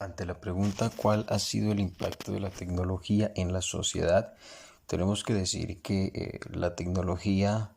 Ante la pregunta ¿cuál ha sido el impacto de la tecnología en la sociedad? Tenemos que decir que la tecnología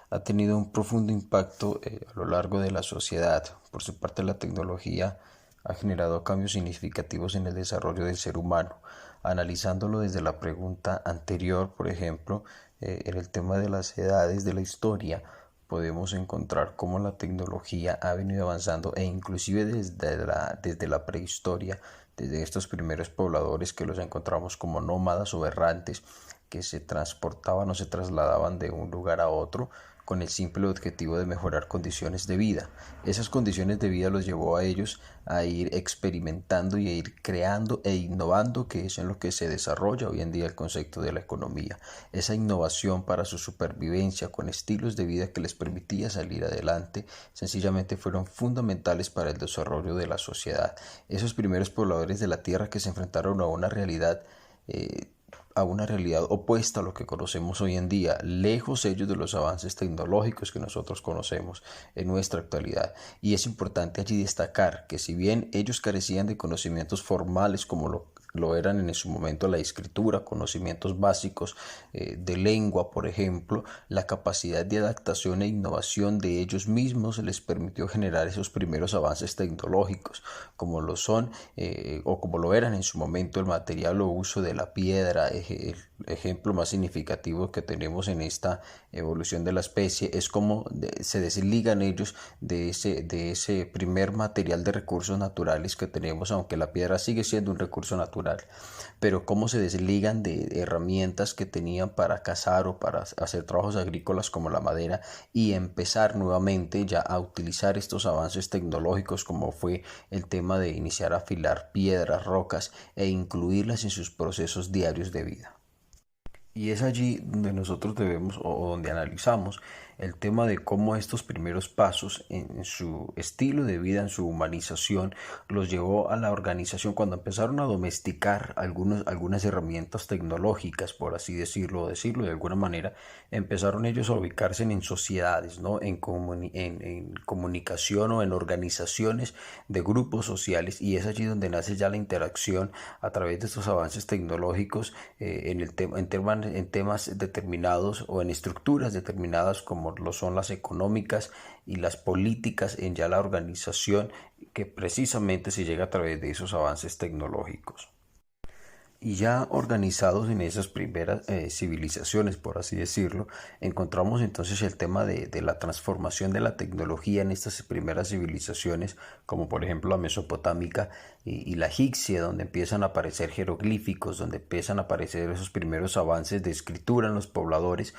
ha tenido un profundo impacto a lo largo de la sociedad. Por su parte, la tecnología ha generado cambios significativos en el desarrollo del ser humano. Analizándolo desde la pregunta anterior, por ejemplo, en el tema de las edades de la historia, podemos encontrar cómo la tecnología ha venido avanzando e inclusive desde la prehistoria, desde estos primeros pobladores que los encontramos como nómadas o errantes que se transportaban o se trasladaban de un lugar a otro con el simple objetivo de mejorar condiciones de vida. Esas condiciones de vida los llevó a ellos a ir experimentando y a ir creando e innovando, que es en lo que se desarrolla hoy en día el concepto de la economía. Esa innovación para su supervivencia con estilos de vida que les permitía salir adelante, sencillamente fueron fundamentales para el desarrollo de la sociedad. Esos primeros pobladores de la tierra que se enfrentaron a una realidad opuesta a lo que conocemos hoy en día, lejos ellos de los avances tecnológicos que nosotros conocemos en nuestra actualidad. Y es importante allí destacar que si bien ellos carecían de conocimientos formales como lo eran en su momento la escritura, conocimientos básicos de lengua, por ejemplo, la capacidad de adaptación e innovación de ellos mismos les permitió generar esos primeros avances tecnológicos, como lo son o como lo eran en su momento el material o uso de la piedra. El ejemplo más significativo que tenemos en esta evolución de la especie es cómo se desligan ellos de ese primer material de recursos naturales que tenemos, aunque la piedra sigue siendo un recurso natural, pero cómo se desligan de herramientas que tenían para cazar o para hacer trabajos agrícolas como la madera y empezar nuevamente ya a utilizar estos avances tecnológicos como fue el tema de iniciar a afilar piedras, rocas e incluirlas en sus procesos diarios de vida. Y es allí donde nosotros debemos o donde analizamos el tema de cómo estos primeros pasos en su estilo de vida, en su humanización, los llevó a la organización cuando empezaron a domesticar algunas herramientas tecnológicas, por así decirlo, o decirlo de alguna manera, empezaron ellos a ubicarse en sociedades, ¿no? En comunicación o en organizaciones de grupos sociales, y es allí donde nace ya la interacción a través de estos avances tecnológicos en temas determinados o en estructuras determinadas como lo son las económicas y las políticas en ya la organización, que precisamente se llega a través de esos avances tecnológicos. Y ya organizados en esas primeras civilizaciones, por así decirlo, encontramos entonces el tema de la transformación de la tecnología en estas primeras civilizaciones, como por ejemplo la mesopotámica y la egipcia, donde empiezan a aparecer jeroglíficos, donde empiezan a aparecer esos primeros avances de escritura en los pobladores,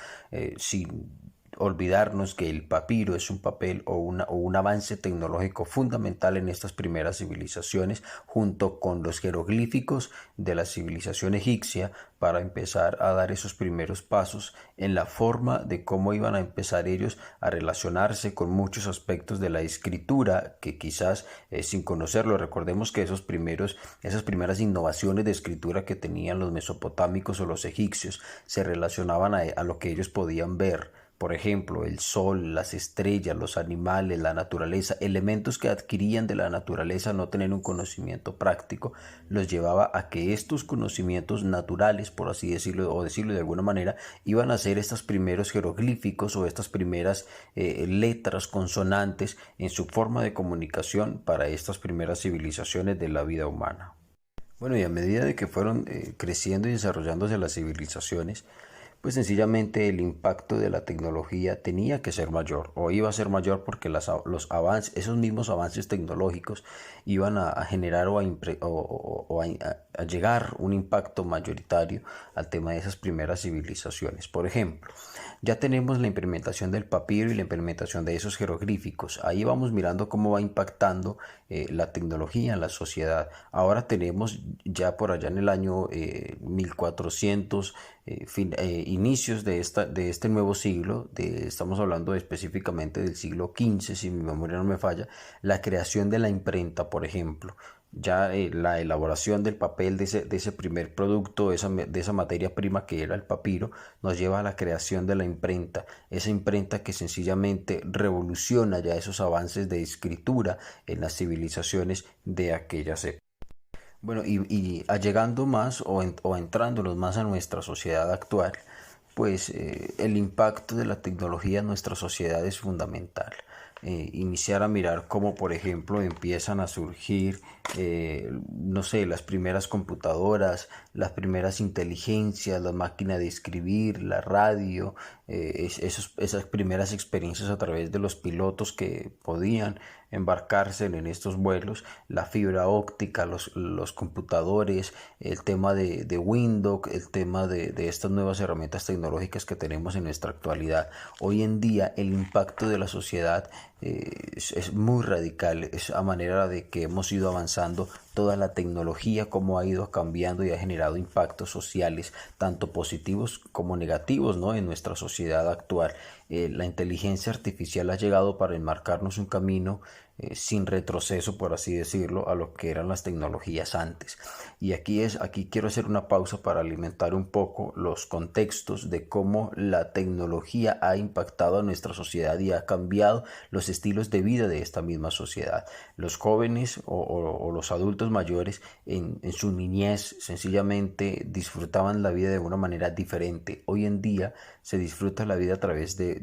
sin olvidarnos que el papiro es un papel o un avance tecnológico fundamental en estas primeras civilizaciones, junto con los jeroglíficos de la civilización egipcia, para empezar a dar esos primeros pasos en la forma de cómo iban a empezar ellos a relacionarse con muchos aspectos de la escritura que quizás sin conocerlo. Recordemos que esas primeras innovaciones de escritura que tenían los mesopotámicos o los egipcios se relacionaban a lo que ellos podían ver. Por ejemplo, el sol, las estrellas, los animales, la naturaleza, elementos que adquirían de la naturaleza, no tener un conocimiento práctico, los llevaba a que estos conocimientos naturales, por así decirlo, o decirlo de alguna manera, iban a ser estos primeros jeroglíficos o estas primeras letras, consonantes en su forma de comunicación para estas primeras civilizaciones de la vida humana. Bueno, y a medida de que fueron creciendo y desarrollándose las civilizaciones, pues sencillamente el impacto de la tecnología tenía que ser mayor o iba a ser mayor, porque los avances, esos mismos avances tecnológicos iban a generar a llegar un impacto mayoritario al tema de esas primeras civilizaciones. Por ejemplo, ya tenemos la implementación del papiro y la implementación de esos jeroglíficos. Ahí vamos mirando cómo va impactando la tecnología en la sociedad. Ahora tenemos ya por allá en el año 1400, inicios de este nuevo siglo, estamos hablando específicamente del siglo XV, si mi memoria no me falla, la creación de la imprenta, por ejemplo. Ya la elaboración del papel de ese primer producto, de esa materia prima que era el papiro, nos lleva a la creación de la imprenta, esa imprenta que sencillamente revoluciona ya esos avances de escritura en las civilizaciones de aquellas épocas. Bueno, y allegando más o entrándonos más a nuestra sociedad actual, pues el impacto de la tecnología en nuestra sociedad es fundamental. Iniciar a mirar cómo, por ejemplo, empiezan a surgir, no sé, las primeras computadoras, las primeras inteligencias, la máquina de escribir, la radio, esas primeras experiencias a través de los pilotos que podían embarcarse en estos vuelos, la fibra óptica, los computadores, el tema de Windows, el tema de estas nuevas herramientas tecnológicas que tenemos en nuestra actualidad. Hoy en día el impacto de la sociedad es muy radical, es a manera de que hemos ido avanzando toda la tecnología, cómo ha ido cambiando y ha generado impactos sociales, tanto positivos como negativos, ¿no? En nuestra sociedad actual. La inteligencia artificial ha llegado para enmarcarnos un camino sin retroceso, por así decirlo, a lo que eran las tecnologías antes. Y aquí quiero hacer una pausa para alimentar un poco los contextos de cómo la tecnología ha impactado a nuestra sociedad y ha cambiado los estilos de vida de esta misma sociedad. Los jóvenes o los adultos mayores en su niñez sencillamente disfrutaban la vida de una manera diferente. Hoy en día se disfruta la vida a través de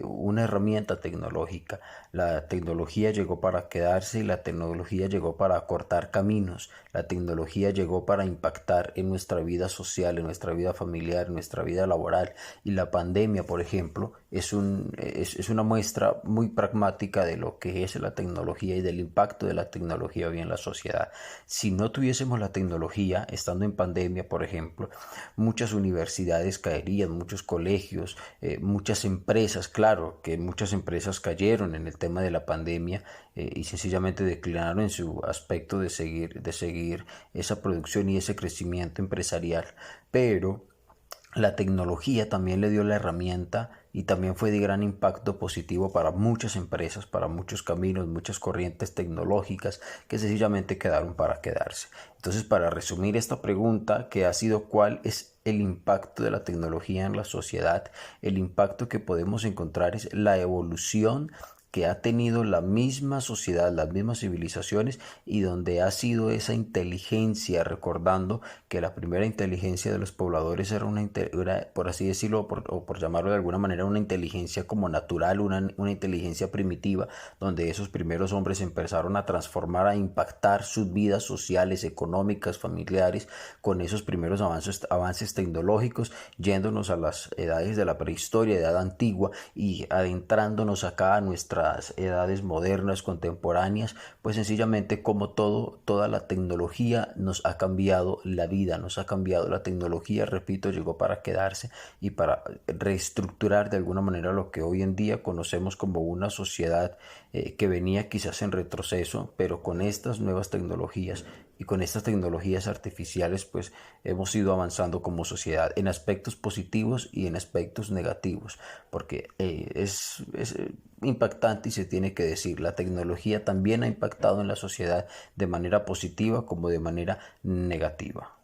una herramienta tecnológica. La tecnología llegó para quedarse y la tecnología llegó para acortar caminos. La tecnología llegó para impactar en nuestra vida social, en nuestra vida familiar, en nuestra vida laboral. Y la pandemia, por ejemplo, es una muestra muy pragmática de lo que es la tecnología y del impacto de la tecnología hoy en la sociedad. Si no tuviésemos la tecnología, estando en pandemia, por ejemplo, muchas universidades caerían, muchos colegios, muchas empresas, claro que muchas empresas cayeron en el tema de la pandemia y sencillamente declinaron en su aspecto de seguir esa producción y ese crecimiento empresarial, pero la tecnología también le dio la herramienta y también fue de gran impacto positivo para muchas empresas, para muchos caminos, muchas corrientes tecnológicas que sencillamente quedaron para quedarse. Entonces, para resumir esta pregunta, que ha sido cuál es el impacto de la tecnología en la sociedad, el impacto que podemos encontrar es la evolución que ha tenido la misma sociedad, las mismas civilizaciones y donde ha sido esa inteligencia, recordando que la primera inteligencia de los pobladores era, por así decirlo, o por llamarlo de alguna manera, una inteligencia como natural, una inteligencia primitiva, donde esos primeros hombres empezaron a transformar, a impactar sus vidas sociales, económicas, familiares, con esos primeros avances tecnológicos, yéndonos a las edades de la prehistoria, edad antigua, y adentrándonos acá a nuestras edades modernas, contemporáneas, pues sencillamente como toda la tecnología nos ha cambiado la vida, nos ha cambiado la tecnología, repito, llegó para quedarse y para reestructurar de alguna manera lo que hoy en día conocemos como una sociedad que venía quizás en retroceso, pero con estas nuevas tecnologías y con estas tecnologías artificiales pues hemos ido avanzando como sociedad en aspectos positivos y en aspectos negativos, porque es impactante y se tiene que decir, la tecnología también ha impactado en la sociedad de manera positiva como de manera negativa.